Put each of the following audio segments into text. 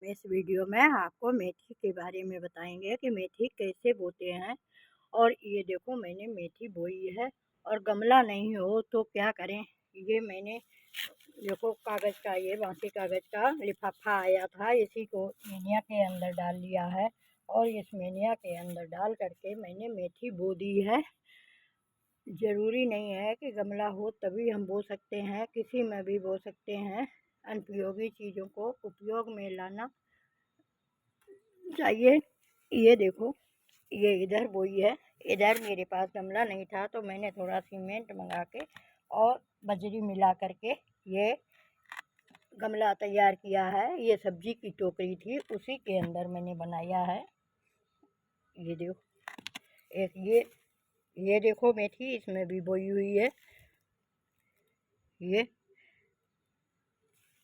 इस वीडियो में आपको मेथी के बारे में बताएंगे कि मेथी कैसे बोते हैं। और ये देखो मैंने मेथी बोई है और गमला नहीं हो तो क्या करें। ये मैंने देखो कागज़ का, ये बासी कागज़ का लिफाफा आया था, इसी को मेनिया के अंदर डाल लिया है और इस मेनिया के अंदर डाल करके मैंने मेथी बो दी है। ज़रूरी नहीं है कि गमला हो तभी हम बो सकते हैं, किसी में भी बो सकते हैं। अनुपयोगी चीज़ों को उपयोग में लाना चाहिए। ये देखो, ये इधर बोई है, इधर मेरे पास गमला नहीं था तो मैंने थोड़ा सीमेंट मंगा के और बजरी मिला करके ये गमला तैयार किया है। ये सब्जी की टोकरी थी, उसी के अंदर मैंने बनाया है। ये देखो, एक ये देखो मेथी इसमें भी बोई हुई है। ये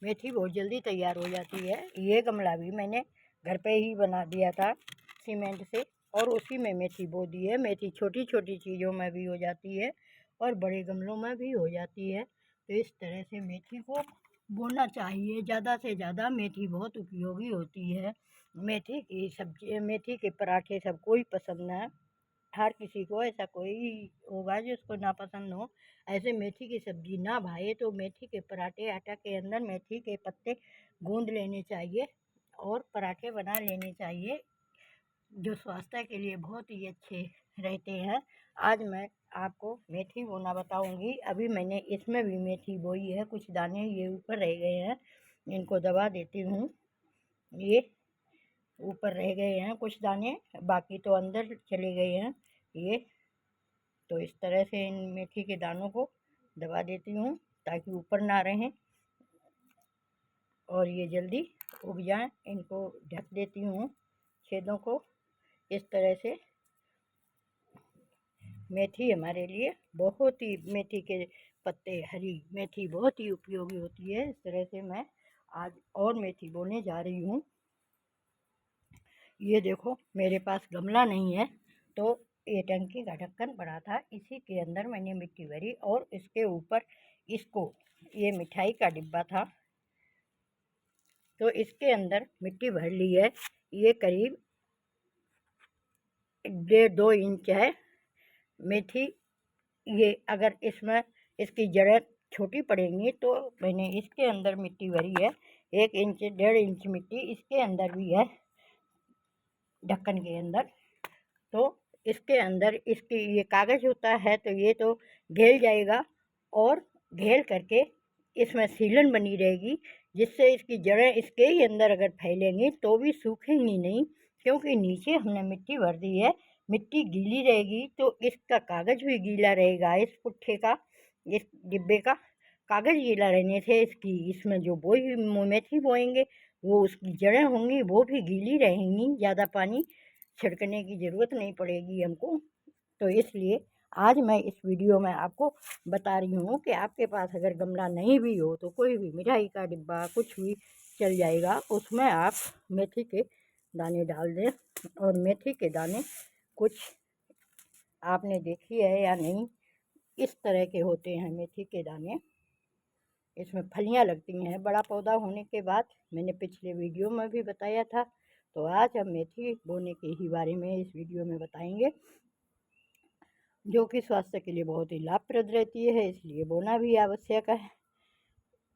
मेथी बहुत जल्दी तैयार हो जाती है। ये गमला भी मैंने घर पे ही बना दिया था सीमेंट से और उसी में मेथी बो दी है। मेथी छोटी छोटी चीज़ों में भी हो जाती है और बड़े गमलों में भी हो जाती है। तो इस तरह से मेथी को बोना चाहिए। ज़्यादा से ज़्यादा मेथी बहुत उपयोगी होती है। मेथी की सब्जी, मेथी के पराठे सबको ही पसंद है। हर किसी को ऐसा कोई होगा जिसको ना पसंद हो। ऐसे मेथी की सब्जी ना भाए तो मेथी के पराठे, आटा के अंदर मेथी के पत्ते गूंद लेने चाहिए और पराठे बना लेने चाहिए, जो स्वास्थ्य के लिए बहुत ही अच्छे रहते हैं। आज मैं आपको मेथी बोना बताऊंगी। अभी मैंने इसमें भी मेथी बोई है, कुछ दाने ये ऊपर रह गए हैं, इनको दबा देती हूँ। ये ऊपर रह गए हैं कुछ दाने, बाकी तो अंदर चले गए हैं। ये तो इस तरह से इन मेथी के दानों को दबा देती हूँ ताकि ऊपर ना रहें और ये जल्दी उग जाएं। इनको ढक देती हूँ छेदों को। इस तरह से मेथी हमारे लिए बहुत ही, मेथी के पत्ते, हरी मेथी बहुत ही उपयोगी होती है। इस तरह से मैं आज और मेथी बोने जा रही हूँ। ये देखो मेरे पास गमला नहीं है तो ये टंकी का ढक्कन पड़ा था, इसी के अंदर मैंने मिट्टी भरी और इसके ऊपर इसको, ये मिठाई का डिब्बा था तो इसके अंदर मिट्टी भर ली है। ये करीब 1.5-2 इंच है मेथी। ये अगर इसमें इसकी जड़ें छोटी पड़ेंगी तो मैंने इसके अंदर मिट्टी भरी है। 1 इंच 1.5 इंच मिट्टी इसके अंदर भी है, ढक्कन के अंदर। तो इसके अंदर इसकी ये कागज़ होता है तो ये तो घेल जाएगा और घेल करके इसमें सीलन बनी रहेगी, जिससे इसकी जड़ें इसके ही अंदर अगर फैलेंगी तो भी सूखेंगी नहीं, क्योंकि नीचे हमने मिट्टी भर दी है। मिट्टी गीली रहेगी तो इसका कागज़ भी गीला रहेगा। इस पुट्ठे का, इस डिब्बे का कागज़ गीला रहने से इसकी, इसमें जो बोई मेथी बोएंगे वो उसकी जड़ें होंगी वो भी गीली रहेंगी, ज़्यादा पानी छिड़कने की ज़रूरत नहीं पड़ेगी हमको। तो इसलिए आज मैं इस वीडियो में आपको बता रही हूँ कि आपके पास अगर गमला नहीं भी हो तो कोई भी मिठाई का डिब्बा कुछ भी चल जाएगा, उसमें आप मेथी के दाने डाल दें। और मेथी के दाने कुछ आपने देखी है या नहीं, इस तरह के होते हैं मेथी के दाने। इसमें फलियां लगती हैं बड़ा पौधा होने के बाद, मैंने पिछले वीडियो में भी बताया था। तो आज हम मेथी बोने के ही बारे में इस वीडियो में बताएंगे, जो कि स्वास्थ्य के लिए बहुत ही लाभप्रद रहती है, इसलिए बोना भी आवश्यक है।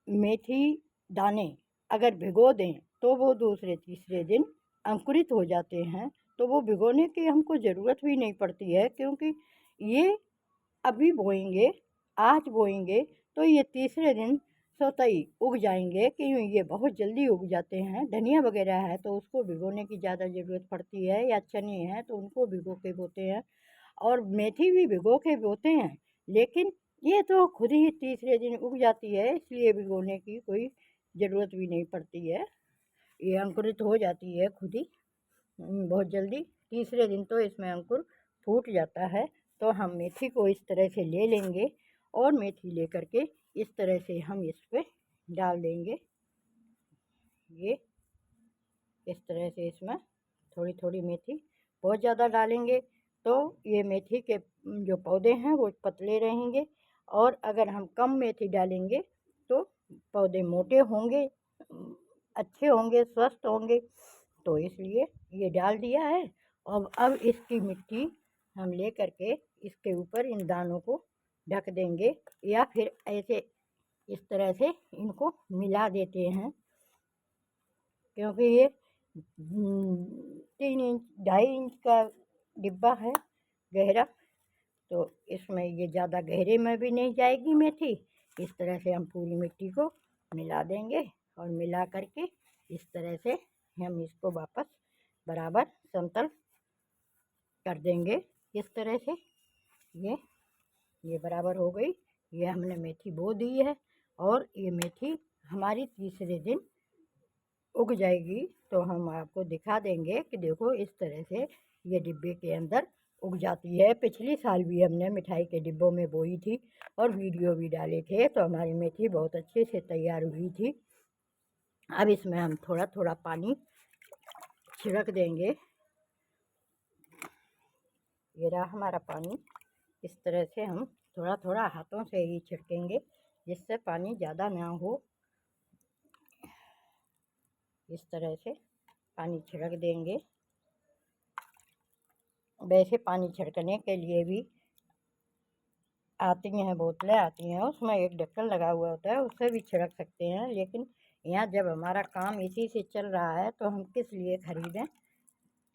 मेथी दाने अगर भिगो दें तो वो दूसरे तीसरे दिन अंकुरित हो जाते हैं, तो वो भिगोने की हमको ज़रूरत भी नहीं पड़ती है, क्योंकि ये अभी बोएंगे, आज बोएंगे तो ये तीसरे दिन स्वतः ही उग जाएंगे, क्यों ये बहुत जल्दी उग जाते हैं। धनिया वगैरह है तो उसको भिगोने की ज़्यादा ज़रूरत पड़ती है, या चने हैं तो उनको भिगो के बोते हैं, और मेथी भी भिगो के बोते हैं। लेकिन ये तो खुद ही तीसरे दिन उग जाती है, इसलिए भिगोने की कोई ज़रूरत भी नहीं पड़ती है। ये अंकुरित हो जाती है खुद ही बहुत जल्दी। तीसरे दिन तो इसमें अंकुर फूट जाता है। तो हम मेथी को इस तरह से ले लेंगे और मेथी ले करके इस तरह से हम इस पर डाल देंगे। ये इस तरह से इसमें थोड़ी थोड़ी मेथी, बहुत ज़्यादा डालेंगे तो ये मेथी के जो पौधे हैं वो पतले रहेंगे, और अगर हम कम मेथी डालेंगे तो पौधे मोटे होंगे, अच्छे होंगे, स्वस्थ होंगे। तो इसलिए ये डाल दिया है। और अब इसकी मिट्टी हम ले करके इसके ऊपर इन दानों को ढक देंगे, या फिर ऐसे इस तरह से इनको मिला देते हैं, क्योंकि ये 3 इंच 2.5 इंच का डिब्बा है गहरा, तो इसमें ये ज़्यादा गहरे में भी नहीं जाएगी मेथी। इस तरह से हम पूरी मिट्टी को मिला देंगे और मिला करके इस तरह से हम इसको वापस बराबर समतल कर देंगे। इस तरह से ये बराबर हो गई। ये हमने मेथी बो दी है और ये मेथी हमारी तीसरे दिन उग जाएगी। तो हम आपको दिखा देंगे कि देखो इस तरह से ये डिब्बे के अंदर उग जाती है। पिछली साल भी हमने मिठाई के डिब्बों में बोई थी और वीडियो भी डाले थे, तो हमारी मेथी बहुत अच्छे से तैयार हुई थी। अब इसमें हम थोड़ा थोड़ा पानी छिड़क देंगे। ये रहा हमारा पानी। इस तरह से हम थोड़ा थोड़ा हाथों से ही छिड़केंगे, जिससे पानी ज़्यादा ना हो। इस तरह से पानी छिड़क देंगे। वैसे पानी छिड़कने के लिए भी आती हैं, बोतलें आती हैं, उसमें एक ढक्कन लगा हुआ होता है, उससे भी छिड़क सकते हैं। लेकिन यहाँ जब हमारा काम इसी से चल रहा है तो हम किस लिए ख़रीदें,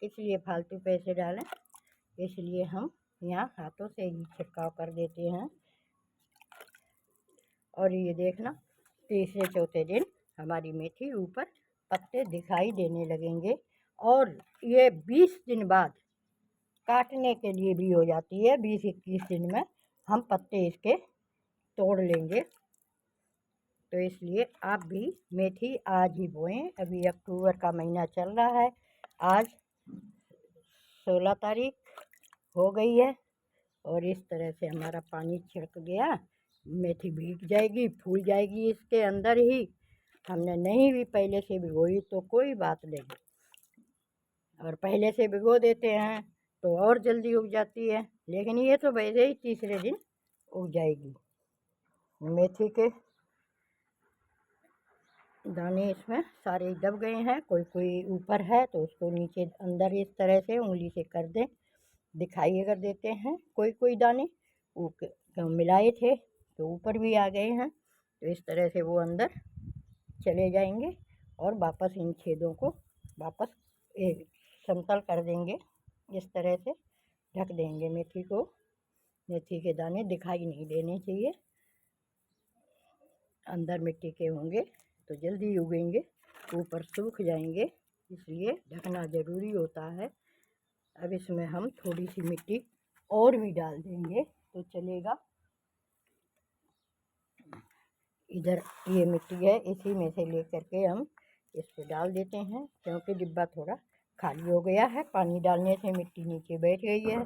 किस लिए फालतू पैसे डालें। इसलिए हम यहाँ हाथों से ही छिड़काव कर देते हैं। और ये देखना, तीसरे चौथे दिन हमारी मेथी ऊपर पत्ते दिखाई देने लगेंगे और ये 20 दिन बाद काटने के लिए भी हो जाती है। 20-21 दिन में हम पत्ते इसके तोड़ लेंगे। तो इसलिए आप भी मेथी आज ही बोएं। अभी अक्टूबर का महीना चल रहा है, आज 16 तारीख हो गई है और इस तरह से हमारा पानी छिड़क गया। मेथी भीग जाएगी, फूल जाएगी इसके अंदर ही। हमने नहीं भी पहले से भिगोई तो कोई बात नहीं, और पहले से भिगो देते हैं तो और जल्दी उग जाती है। लेकिन ये तो वैसे ही तीसरे दिन उग जाएगी। मेथी के दाने इसमें सारे दब गए हैं, कोई कोई ऊपर है तो उसको नीचे अंदर इस तरह से उंगली से कर दें, दिखाई अगर देते हैं कोई कोई दाने मिलाए थे तो ऊपर भी आ गए हैं। तो इस तरह से वो अंदर चले जाएंगे और वापस इन छेदों को वापस एक समतल कर देंगे। इस तरह से ढक देंगे मेथी को। मेथी के दाने दिखाई नहीं देने चाहिए, अंदर मिट्टी के होंगे तो जल्दी उगेंगे, ऊपर सूख जाएंगे, इसलिए ढकना ज़रूरी होता है। अब इसमें हम थोड़ी सी मिट्टी और भी डाल देंगे तो चलेगा। इधर ये मिट्टी है, इसी में से लेकर के हम इस पर डाल देते हैं, क्योंकि डिब्बा थोड़ा खाली हो गया है। पानी डालने से मिट्टी नीचे बैठ गई है,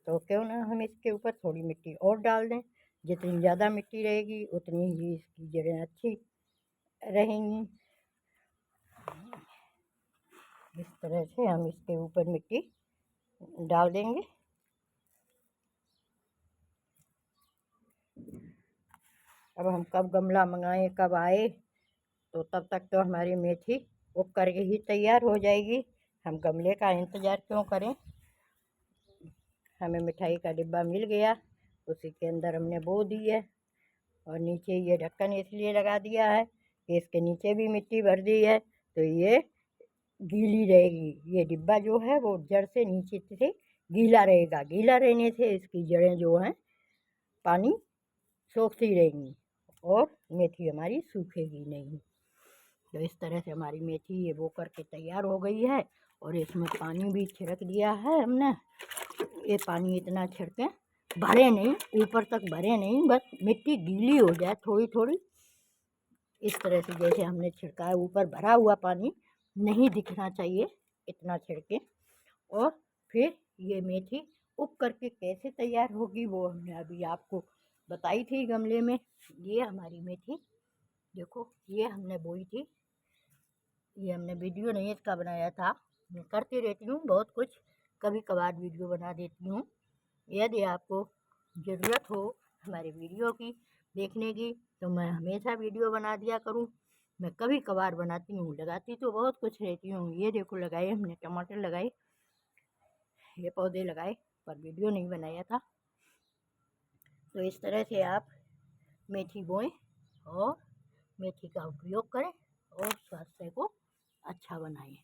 तो क्यों ना हम इसके ऊपर थोड़ी मिट्टी और डाल दें। जितनी ज़्यादा मिट्टी रहेगी उतनी ही इसकी जड़ें अच्छी रहेंगी। इस तरह से हम इसके ऊपर मिट्टी डाल देंगे। अब हम कब गमला मंगाएं, कब आए, तो तब तक तो हमारी मेथी उग करके ही तैयार हो जाएगी। हम गमले का इंतज़ार क्यों करें। हमें मिठाई का डिब्बा मिल गया, उसी के अंदर हमने बो दी है और नीचे ये ढक्कन इसलिए लगा दिया है कि इसके नीचे भी मिट्टी भर दी है तो ये गीली रहेगी। ये डिब्बा जो है वो जड़ से नीचे से गीला रहेगा। गीला रहने से इसकी जड़ें जो हैं पानी सोखती रहेंगी और मेथी हमारी सूखेगी नहीं। तो इस तरह से हमारी मेथी ये बो करके तैयार हो गई है और इसमें पानी भी छिड़क दिया है हमने। ये पानी इतना छिड़कें, भरे नहीं, ऊपर तक भरे नहीं, बस मिट्टी गीली हो जाए थोड़ी थोड़ी। इस तरह से जैसे हमने छिड़का है, ऊपर भरा हुआ पानी नहीं दिखना चाहिए, इतना छिड़कें। और फिर ये मेथी उग करके कैसे तैयार होगी वो हमने अभी आपको बताई थी गमले में। ये हमारी मेथी देखो, ये हमने बोई थी। ये हमने वीडियो नहीं इसका बनाया था, मैं करती रहती हूँ बहुत कुछ, कभी कभार वीडियो बना देती हूँ। यदि आपको ज़रूरत हो हमारे वीडियो की देखने की तो मैं हमेशा वीडियो बना दिया करूँ। मैं कभी कभार बनाती हूँ, लगाती तो बहुत कुछ रहती हूँ। ये देखो लगाए हमने टमाटर लगाए, ये पौधे लगाए, पर वीडियो नहीं बनाया था। तो इस तरह से आप मेथी बोएं और मेथी का उपयोग करें और स्वास्थ्य को अच्छा बनाएं।